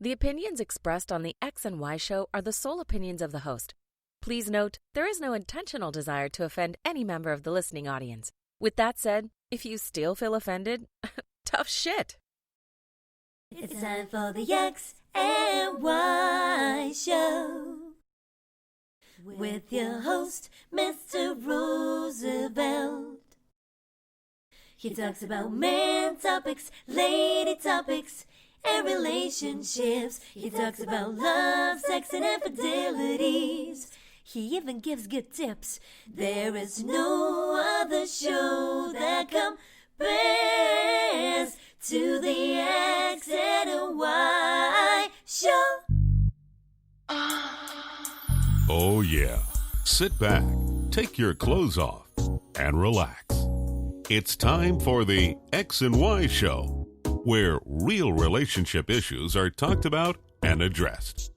The opinions expressed on the X and Y Show are the sole opinions of the host. Please note, there is no intentional desire to offend any member of the listening audience. With that said, if you still feel offended, tough shit. It's time for the X and Y Show with your host, Mr. Roosevelt. He talks about man topics, lady topics, and relationships. He talks about love, sex, and infidelities. He even gives good tips. There is no other show that compares to the X and Y Show. Oh yeah. Sit back, take your clothes off, and relax. It's time for the X and Y Show, where real relationship issues are talked about and addressed.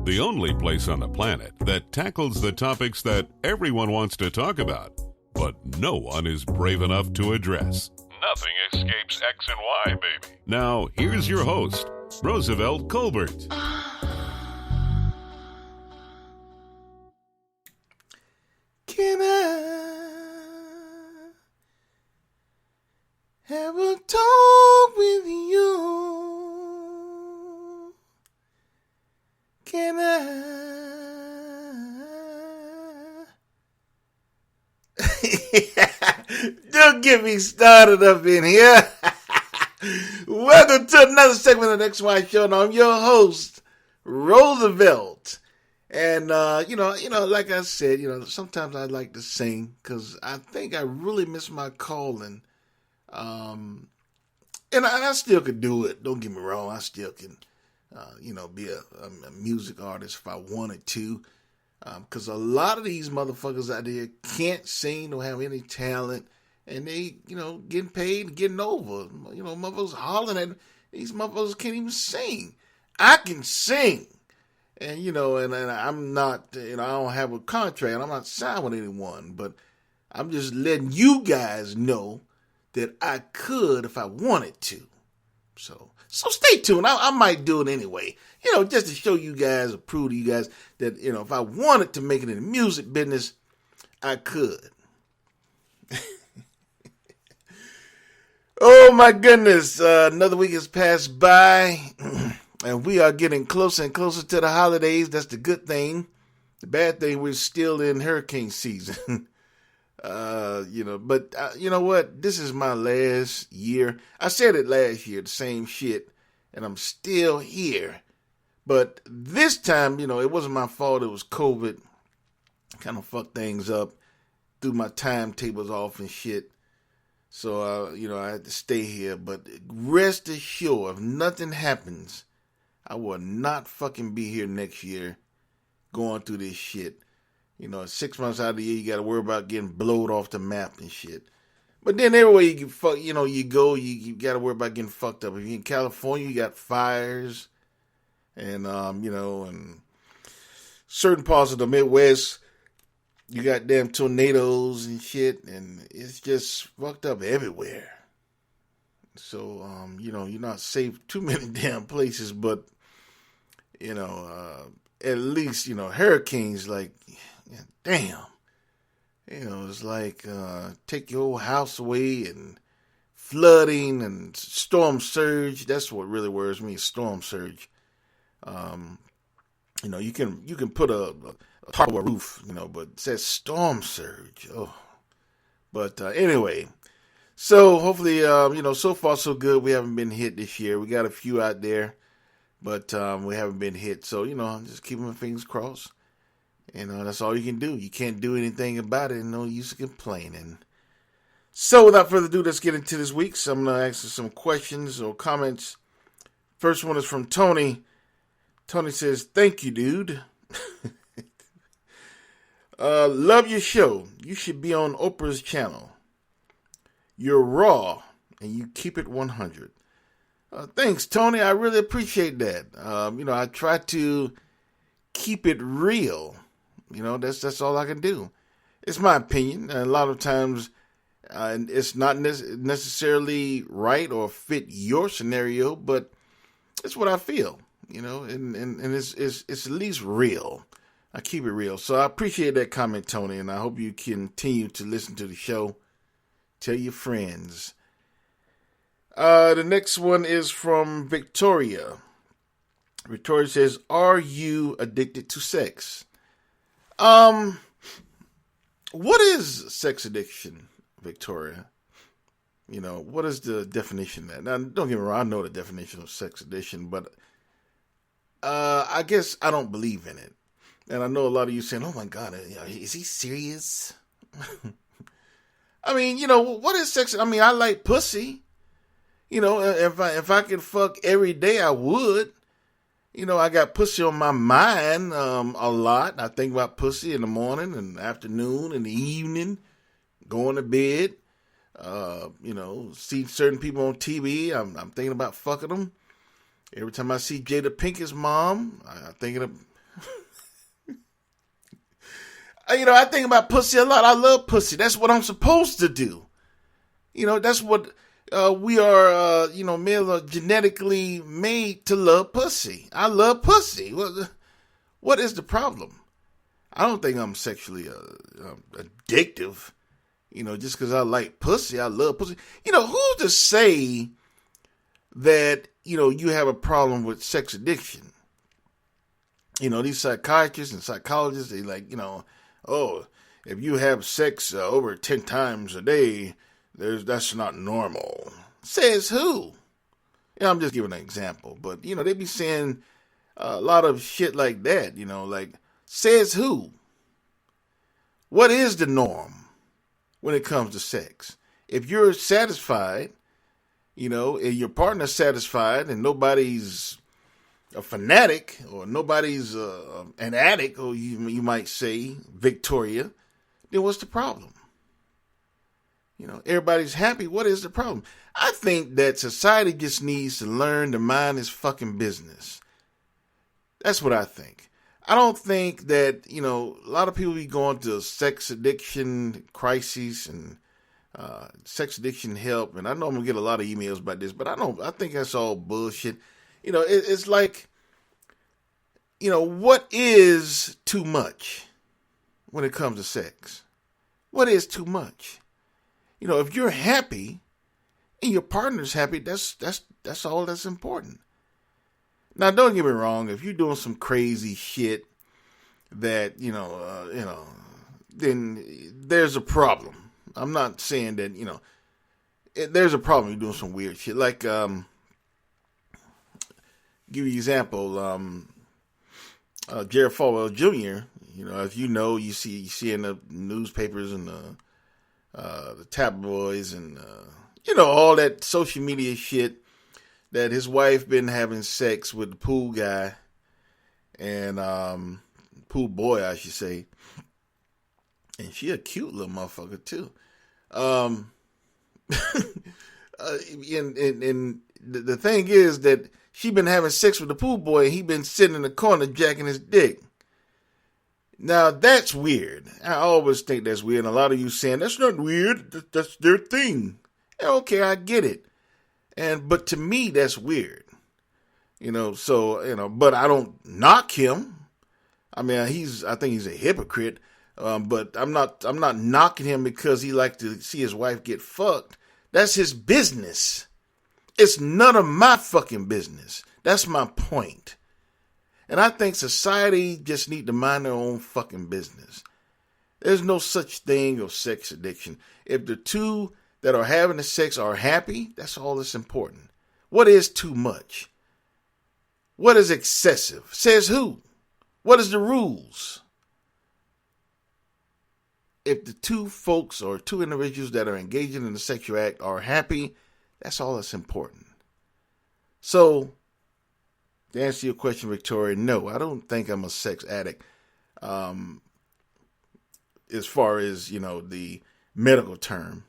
The only place on the planet that tackles the topics that everyone wants to talk about, but no one is brave enough to address. Nothing escapes X and Y, baby. Now, here's your host, Roosevelt Colbert. Can I have a talk with you? Can I? Don't get me started up in here. Welcome to another segment of the XY Show, and I'm your host, Roosevelt. And, like I said, sometimes I like to sing because I think I really miss my calling. And I still could do it. Don't get me wrong. I still can, be a music artist if I wanted to. Because a lot of these motherfuckers out there can't sing, don't have any talent. And they, getting paid and getting over. Motherfuckers hollering at these motherfuckers can't even sing. I can sing. And, and I'm not, I don't have a contract. I'm not signed with anyone. But I'm just letting you guys know that I could if I wanted to. So stay tuned. I might do it anyway. Just to show you guys, or prove to you guys that, if I wanted to make it in the music business, I could. Oh my goodness. Another week has passed by. And we are getting closer and closer to the holidays. That's the good thing. The bad thing, we're still in hurricane season. But you know what? This is my last year. I said it last year, the same shit, and I'm still here. But this time, it wasn't my fault. It was COVID. Kind of fucked things up. Threw my timetables off and shit. So, I had to stay here. But rest assured, if nothing happens, I will not fucking be here next year going through this shit. 6 months out of the year, you got to worry about getting blowed off the map and shit. But then everywhere you go, you got to worry about getting fucked up. If you're in California, you got fires. And, and certain parts of the Midwest, you got damn tornadoes and shit. And it's just fucked up everywhere. So, you're not safe too many damn places, but, at least, hurricanes, like, damn. It's like, take your whole house away and flooding and storm surge. That's what really worries me, storm surge. You can put a top of a roof, but it says storm surge. Oh, but, anyway. So hopefully, so far so good. We haven't been hit this year. We got a few out there, but we haven't been hit. So, I'm just keeping my fingers crossed. That's all you can do. You can't do anything about it. No use of complaining. So without further ado, let's get into this week. So I'm going to ask you some questions or comments. First one is from Tony. Tony says, "Thank you, dude. Love your show. You should be on Oprah's channel. You're raw, and you keep it 100. Thanks, Tony. I really appreciate that. I try to keep it real. That's all I can do. It's my opinion. And a lot of times, it's not necessarily right or fit your scenario, but it's what I feel. and it's at least real. I keep it real. So I appreciate that comment, Tony, and I hope you continue to listen to the show. Tell your friends. The next one is from Victoria. Victoria says, "Are you addicted to sex?" What is sex addiction, Victoria? What is the definition of that? Now, don't get me wrong, I know the definition of sex addiction, but I guess I don't believe in it. And I know a lot of you saying, "Oh my God, is he serious?" I mean, what is sex? I mean, I like pussy. If I could fuck every day, I would. I got pussy on my mind a lot. I think about pussy in the morning and afternoon and the evening, going to bed. See certain people on TV, I'm thinking about fucking them. Every time I see Jada Pinkett's mom, I'm thinking of... I think about pussy a lot. I love pussy. That's what I'm supposed to do. That's what we are, male are genetically made to love pussy. I love pussy. What is the problem? I don't think I'm sexually addictive. Just because I like pussy, I love pussy. Who's to say that, you have a problem with sex addiction? These psychiatrists and psychologists, they like, if you have sex over 10 times a day, that's not normal. Says who? I'm just giving an example, but they be saying a lot of shit like that. Like, says who? What is the norm when it comes to sex? If you're satisfied, and your partner's satisfied, and nobody's a fanatic or nobody's an addict, or you might say, Victoria, then what's the problem? Everybody's happy. What is the problem? I think that society just needs to learn to mind its fucking business. That's what I think. I don't think that, a lot of people be going to sex addiction crises and sex addiction help. And I know I'm going to get a lot of emails about this, but I think that's all bullshit. It's like, what is too much when it comes to sex? What is too much? If you're happy and your partner's happy, that's all that's important. Now, don't get me wrong. If you're doing some crazy shit that, then there's a problem. I'm not saying that, there's a problem. You're doing some weird shit. Like, give you an example, Jared Falwell Jr., as you see in the newspapers and the tabloids and, all that social media shit, that his wife been having sex with the pool guy and pool boy, I should say. And she a cute little motherfucker too. And the thing is that she been having sex with the pool boy and he been sitting in the corner jacking his dick. Now, that's weird. I always think that's weird. And a lot of you saying, that's not weird. That's their thing. Okay, I get it. But to me, that's weird. But I don't knock him. I mean, I think he's a hypocrite. But I'm not knocking him because he likes to see his wife get fucked. That's his business. It's none of my fucking business. That's my point. And I think society just need to mind their own fucking business. There's no such thing of sex addiction. If the two that are having the sex are happy, that's all that's important. What is too much? What is excessive? Says who? What is the rules? If the two folks or two individuals that are engaging in the sexual act are happy, that's all that's important. So, to answer your question, Victoria, no, I don't think I'm a sex addict. As far as, the medical term,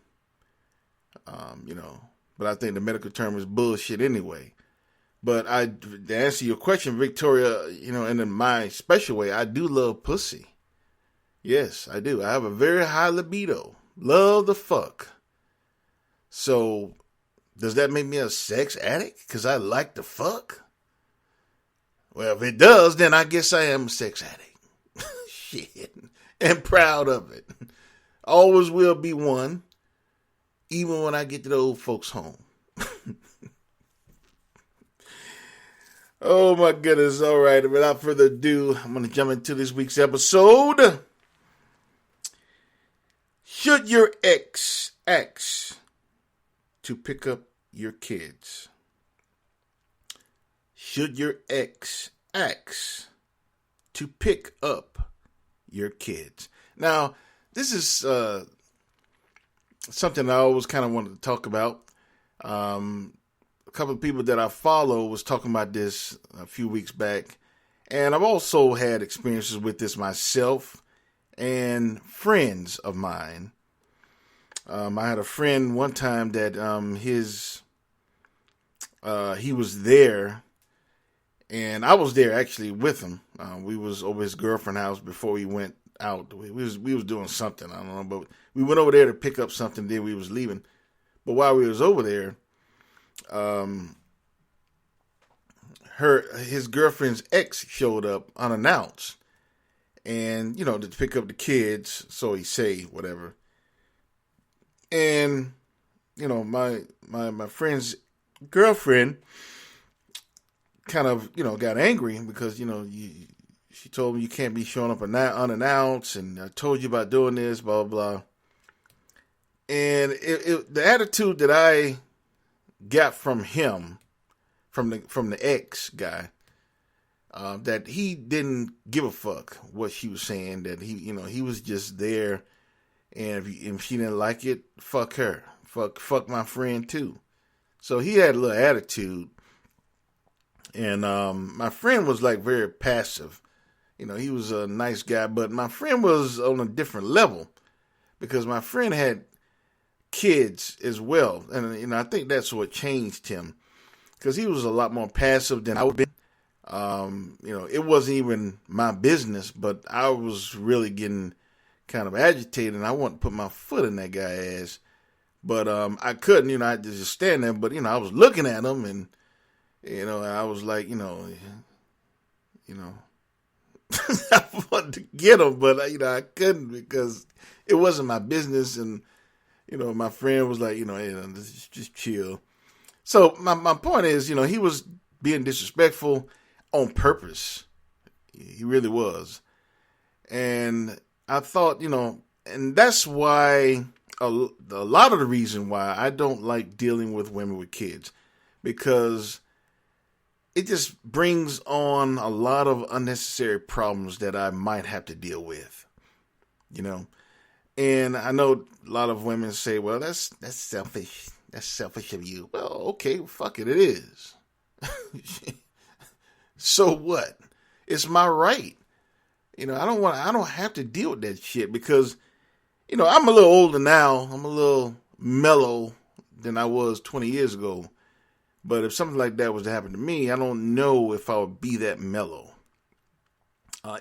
but I think the medical term is bullshit anyway. But to answer your question, Victoria, and in my special way, I do love pussy. Yes, I do. I have a very high libido. Love the fuck. So, does that make me a sex addict? Because I like the fuck? Well, if it does, then I guess I am a sex addict. Shit. And proud of it. Always will be one, even when I get to the old folks' home. Oh my goodness. All right. Without further ado, I'm going to jump into this week's episode. Should your ex ask to pick up your kids? Should your ex ask to pick up your kids? Now, this is something I always kind of wanted to talk about. A couple of people that I follow was talking about this a few weeks back. And I've also had experiences with this myself and friends of mine. I had a friend one time that he was there, and I was there actually with him. We was over his girlfriend's house before we went out. We was doing something, I don't know, but we went over there to pick up something. Then we was leaving. But while we was over there, his girlfriend's ex showed up unannounced, and to pick up the kids, so he say whatever. And my friend's girlfriend kind of got angry because she told me you can't be showing up unannounced, and I told you about doing this, blah blah blah. And the attitude that I got from him, from the ex guy, that he didn't give a fuck what she was saying. That he was just there, and if she didn't like it, fuck her, fuck my friend too. So he had a little attitude, and my friend was like very passive. He was a nice guy, but my friend was on a different level because my friend had kids as well, and I think that's what changed him, because he was a lot more passive than I would be. It wasn't even my business, but I was really getting kind of agitated, and I wanted to put my foot in that guy's ass, but I couldn't. I just stand there, but I was looking at him, and I was like, I wanted to get him, but I couldn't because it wasn't my business, and my friend was like, just chill. So my point is, he was being disrespectful on purpose. He really was. And I thought, and that's why a lot of the reason why I don't like dealing with women with kids, because it just brings on a lot of unnecessary problems that I might have to deal with, And I know a lot of women say, well, that's selfish. That's selfish of you. Well, okay, fuck it is. So what? It's my right. I don't have to deal with that shit because, I'm a little older now. I'm a little mellow than I was 20 years ago. But if something like that was to happen to me, I don't know if I would be that mellow.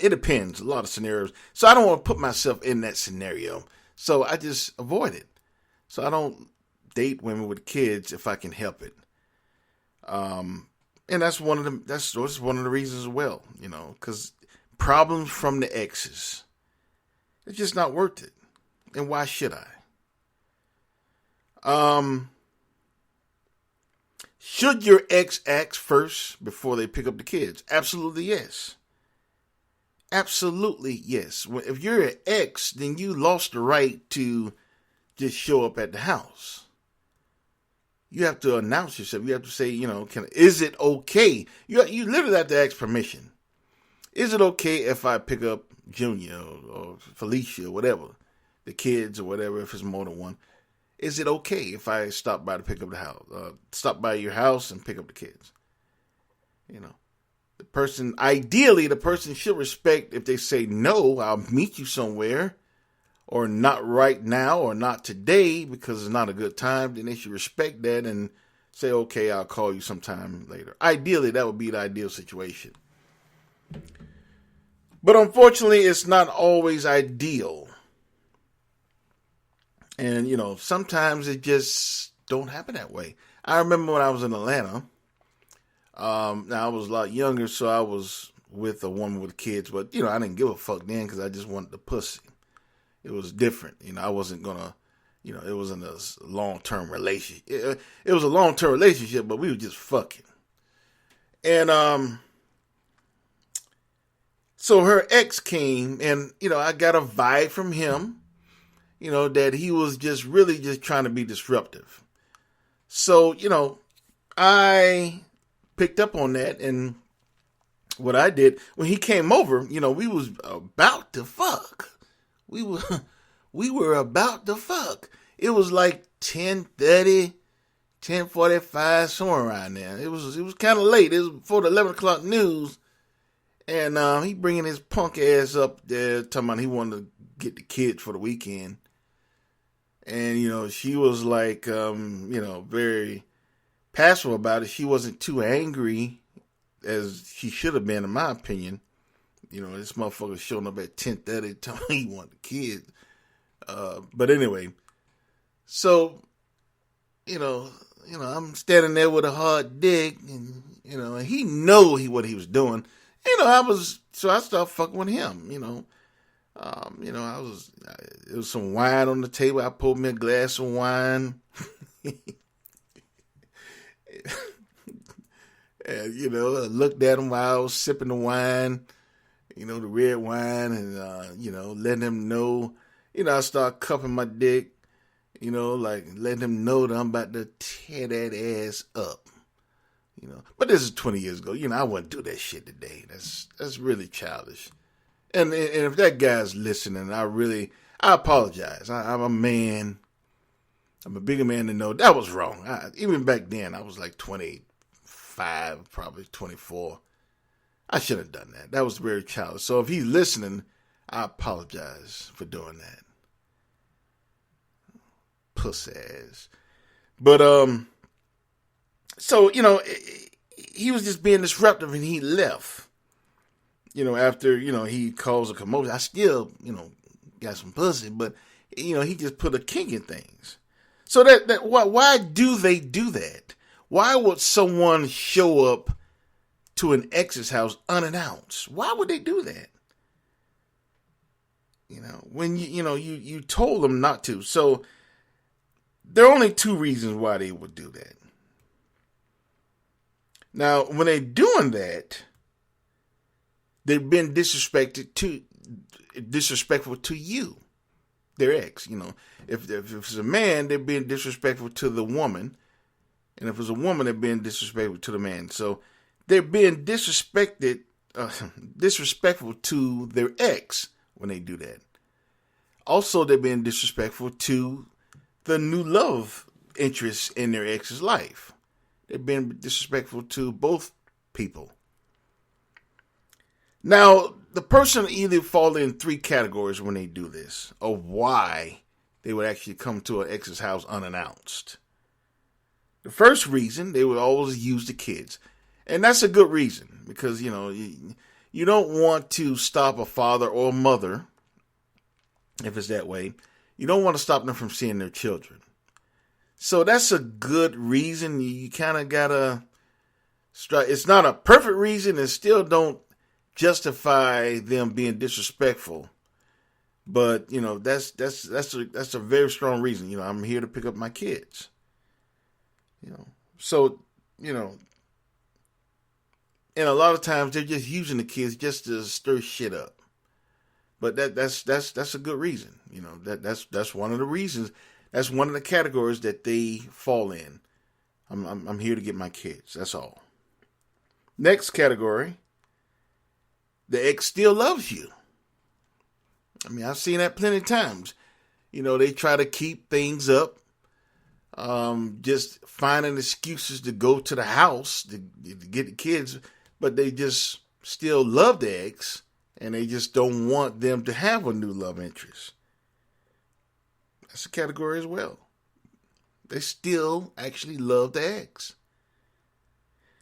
It depends, a lot of scenarios. So I don't want to put myself in that scenario. So I just avoid it. So I don't date women with kids if I can help it. And that's one of the reasons as well, because problems from the exes, it's just not worth it. And why should I? Should your ex ask first before they pick up the kids? Absolutely yes. Absolutely yes. If you're an ex, then you lost the right to just show up at the house. You have to announce yourself. You have to say, is it okay? You literally have to ask permission. Is it okay if I pick up Junior or Felicia or whatever, the kids or whatever, if it's more than one? Is it okay if I stop by to pick up the house, stop by your house and pick up the kids? Ideally, the person should respect if they say, no, I'll meet you somewhere, or not right now, or not today because it's not a good time. Then they should respect that and say, okay, I'll call you sometime later. Ideally, that would be the ideal situation. But unfortunately, it's not always ideal. And, sometimes it just don't happen that way. I remember when I was in Atlanta, Now I was a lot younger, so I was with a woman with kids, but I didn't give a fuck then because I just wanted the pussy. It was different, I wasn't gonna, it wasn't a long-term relationship. It was a long-term relationship, but we were just fucking. And so her ex came, and I got a vibe from him, that he was just really just trying to be disruptive. So I picked up on that, and what I did when he came over, we was about to fuck. We were about to fuck. It was like 10:30, 10:45, somewhere around there. It was kind of late. It was before the 11 o'clock news, and he bringing his punk ass up there, talking about he wanted to get the kids for the weekend. And she was like, very passive about it. She wasn't too angry as she should have been, in my opinion. This motherfucker showing up at 10:30 telling me he wanted the kids. But anyway, so, I'm standing there with a hard dick, and, and he know what he was doing. So I started fucking with him, it was some wine on the table. I pulled me a glass of wine. And, I looked at him while I was sipping the wine, the red wine, and, letting him know, I started cupping my dick, like letting him know that I'm about to tear that ass up, But this is 20 years ago. I wouldn't do that shit today. That's really childish. And if that guy's listening, I apologize. I'm a man. I'm a bigger man to know that was wrong. Even back then, I was like 25, probably 24. I shouldn't have done that. That was very childish. So if he's listening, I apologize for doing that. Puss ass. But, so, he was just being disruptive and he left. After, he caused a commotion. I still, got some pussy, but, he just put a kink in things. So why do they do that? Why would someone show up to an ex's house unannounced? Why would they do that? When you told them not to. So there are only two reasons why they would do that. Now, when they're doing that, they've been disrespectful to you, their ex. If it's a man, they're being disrespectful to the woman, and if it's a woman, they're being disrespectful to the man. So they're being disrespectful to their ex when they do that. Also, they're being disrespectful to the new love interest in their ex's life. They're being disrespectful to both people. Now, the person either fall in three categories when they do this, of why they would actually come to an ex's house unannounced. The first reason, they would always use the kids. And that's a good reason, because, you don't want to stop a father or a mother, if it's that way. You don't want to stop them from seeing their children. So that's a good reason. You kind of got to strike. It's not a perfect reason, and still don't justify them being disrespectful, but that's a very strong reason. I'm here to pick up my kids. So and a lot of times they're just using the kids just to stir shit up. But that's a good reason. That's one of the reasons. That's one of the categories that they fall in. I'm here to get my kids. That's all. Next category. The ex still loves you. I've seen that plenty of times. They try to keep things up. Just finding excuses to go to the house to get the kids. But they just still love the ex. And they just don't want them to have a new love interest. That's a category as well. They still actually love the ex.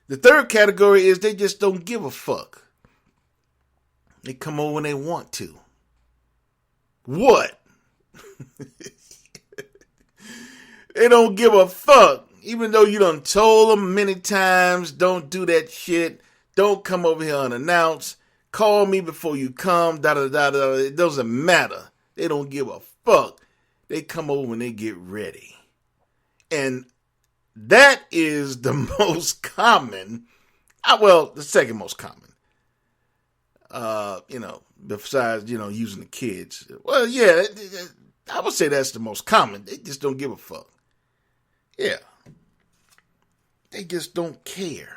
The third category is they just don't give a fuck. They come over when they want to. What? They don't give a fuck Even though you done told them many times, don't do that shit. Don't come over here unannounced. Call me before you come. Da-da-da-da. It doesn't matter. They don't give a fuck. They come over when they get ready. And that is the most common, the second most common. Besides, using the kids. Well, yeah, I would say that's the most common. They just don't give a fuck. Yeah. They just don't care.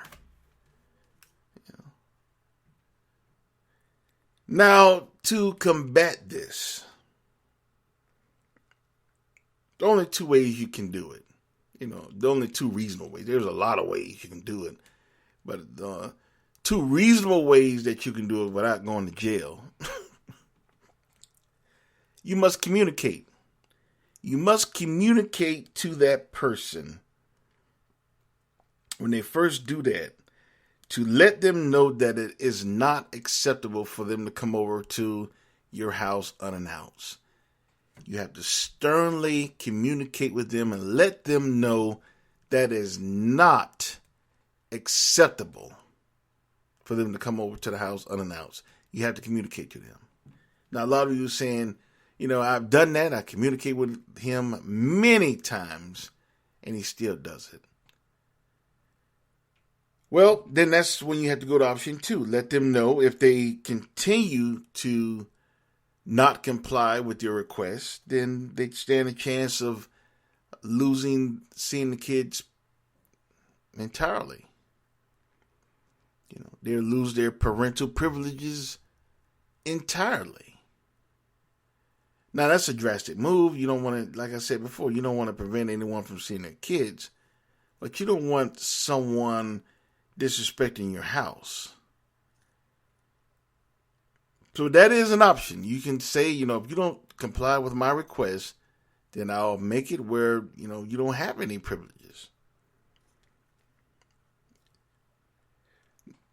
Now, to combat this, the only two ways you can do it, the only two reasonable ways. There's a lot of ways you can do it, but two reasonable ways that you can do it without going to jail. You must communicate. You must communicate to that person when they first do that, to let them know that it is not acceptable for them to come over to your house unannounced. You have to sternly communicate with them and let them know that is not acceptable for them to come over to the house unannounced. You have to communicate to them. Now, a lot of you are saying, I've done that. I communicate with him many times, and he still does it. Well, then that's when you have to go to option 2. Let them know if they continue to not comply with your request, then they stand a chance of seeing the kids entirely. They'll lose their parental privileges entirely. Now, that's a drastic move. You don't want to, like I said before, you don't want to prevent anyone from seeing their kids, but you don't want someone disrespecting your house. So that is an option. You can say, if you don't comply with my request, then I'll make it where, you don't have any privileges.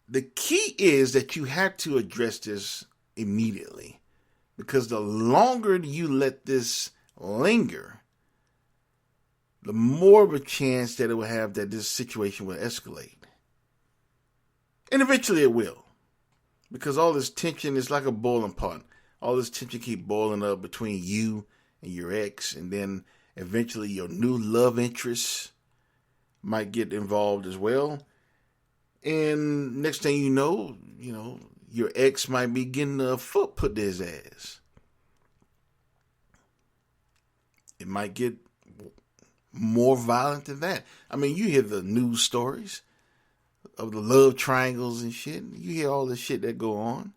The key is that you have to address this immediately, because the longer you let this linger, the more of a chance that it will have that this situation will escalate. And eventually it will. Because all this tension is like a boiling pot. All this tension keep boiling up between you and your ex. And then eventually your new love interest might get involved as well. And next thing you know, your ex might be getting a foot put to his ass. It might get more violent than that. I mean, you hear the news stories of the love triangles and shit. You hear all the shit that go on.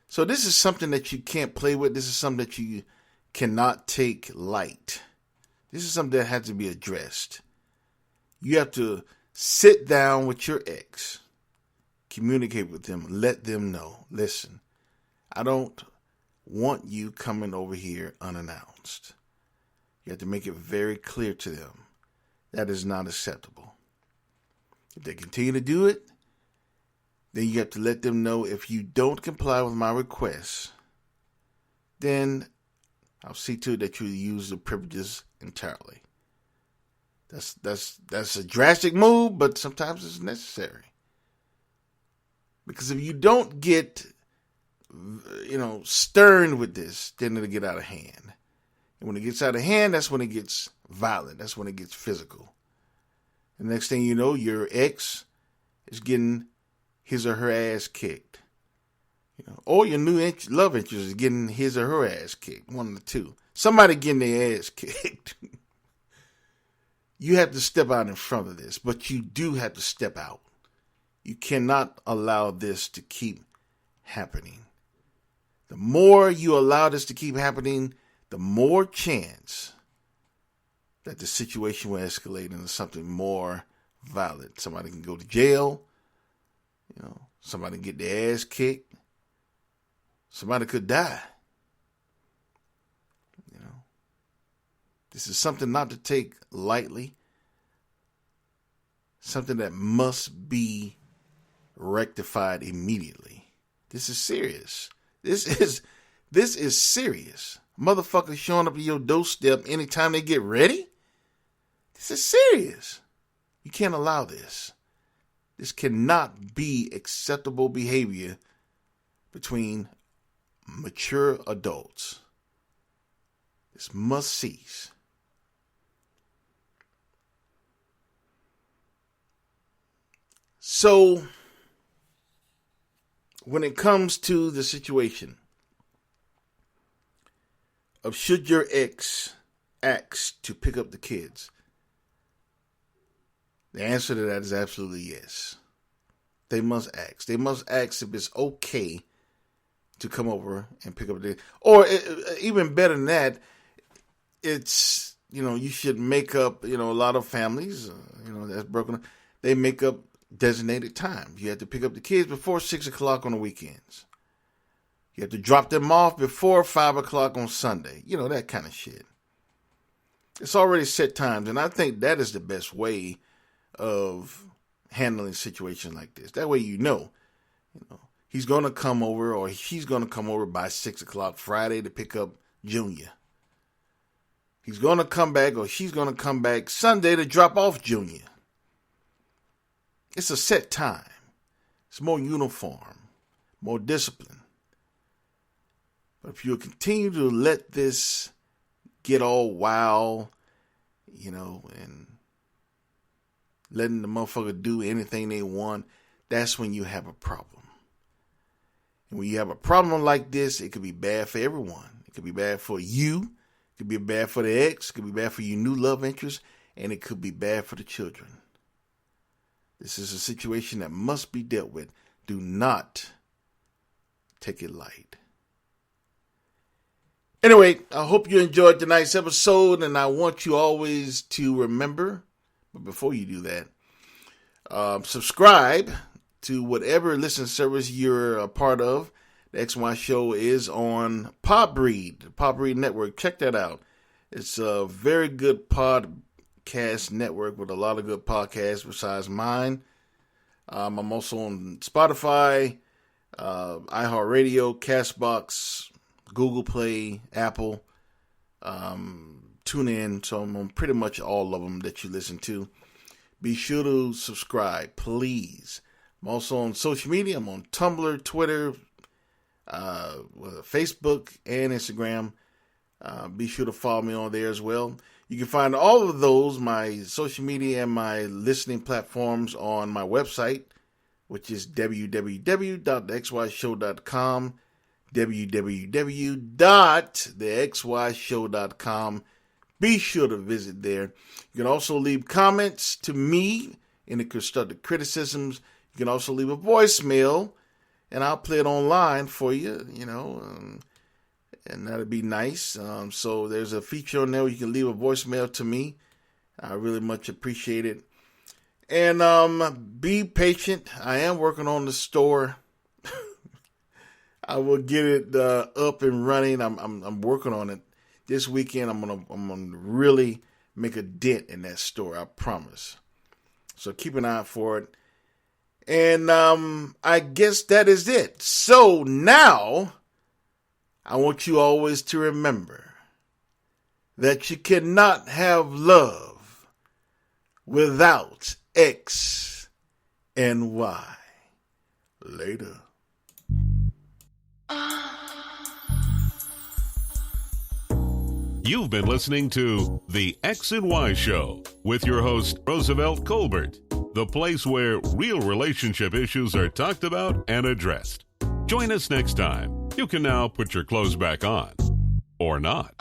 So this is something that you can't play with. This is something that you cannot take light. This is something that has to be addressed. You have to sit down with your ex, communicate with them, let them know, listen, I don't want you coming over here unannounced. You have to make it very clear to them that is not acceptable. If they continue to do it, then you have to let them know, if you don't comply with my requests, then I'll see to it that you use the privileges entirely. That's a drastic move, but sometimes it's necessary. Because if you don't get, stern with this, then it'll get out of hand. And when it gets out of hand, that's when it gets violent. That's when it gets physical. And the next thing you know, your ex is getting his or her ass kicked. Or your new love interest is getting his or her ass kicked. One of the two. Somebody getting their ass kicked. You have to step out in front of this, but you do have to step out. You cannot allow this to keep happening. The more you allow this to keep happening, the more chance that the situation will escalate into something more violent. Somebody can go to jail. Somebody can get their ass kicked. Somebody could die. This is something not to take lightly. Something that must be rectified immediately. This is serious. This is serious. Motherfuckers showing up at your doorstep anytime they get ready. This is serious. You can't allow this. This cannot be acceptable behavior between mature adults. This must cease. So, when it comes to the situation of should your ex ask to pick up the kids, the answer to that is absolutely yes. They must ask. They must ask if it's okay to come over and pick up the, or even better than that, it's, you should make up, a lot of families, that's broken. They make up designated times. You have to pick up the kids before 6 o'clock on the weekends. You have to drop them off before 5 o'clock on Sunday. That kind of shit. It's already set times, and I think that is the best way of handling situations like this. That way he's going to come over, or she's going to come over by 6 o'clock Friday to pick up Junior. He's going to come back, or she's going to come back Sunday to drop off Junior. It's a set time. It's more uniform, more discipline. But if you continue to let this get all wild, and letting the motherfucker do anything they want, that's when you have a problem. And when you have a problem like this, it could be bad for everyone. It could be bad for you. It could be bad for the ex. It could be bad for your new love interest. And it could be bad for the children. This is a situation that must be dealt with. Do not take it light. Anyway, I hope you enjoyed tonight's episode, and I want you always to remember, but before you do that, subscribe to whatever listening service you're a part of. The XY Show is on Podbreed, the Podbreed Network. Check that out. It's a very good podcast network with a lot of good podcasts besides mine. I'm also on Spotify, iHeartRadio, Castbox, Google Play, Apple, TuneIn. So I'm on pretty much all of them that you listen to. Be sure to subscribe, please. I'm also on social media. I'm on Tumblr, Twitter, Facebook, and Instagram. Be sure to follow me on there as well. You can find all of those, my social media and my listening platforms, on my website, which is www.thexyshow.com, www.thexyshow.com. Be sure to visit there. You can also leave comments to me in the constructive criticisms. You can also leave a voicemail, and I'll play it online for you, and that'd be nice. So there's a feature on there where you can leave a voicemail to me. I really much appreciate it. And be patient. I am working on the store. I will get it up and running. I'm working on it. This weekend I'm gonna really make a dent in that store. I promise. So keep an eye out for it. And I guess that is it. So now I want you always to remember that you cannot have love without X and Y. Later. You've been listening to The X and Y Show with your host, Roosevelt Colbert, the place where real relationship issues are talked about and addressed. Join us next time. You can now put your clothes back on. Or not.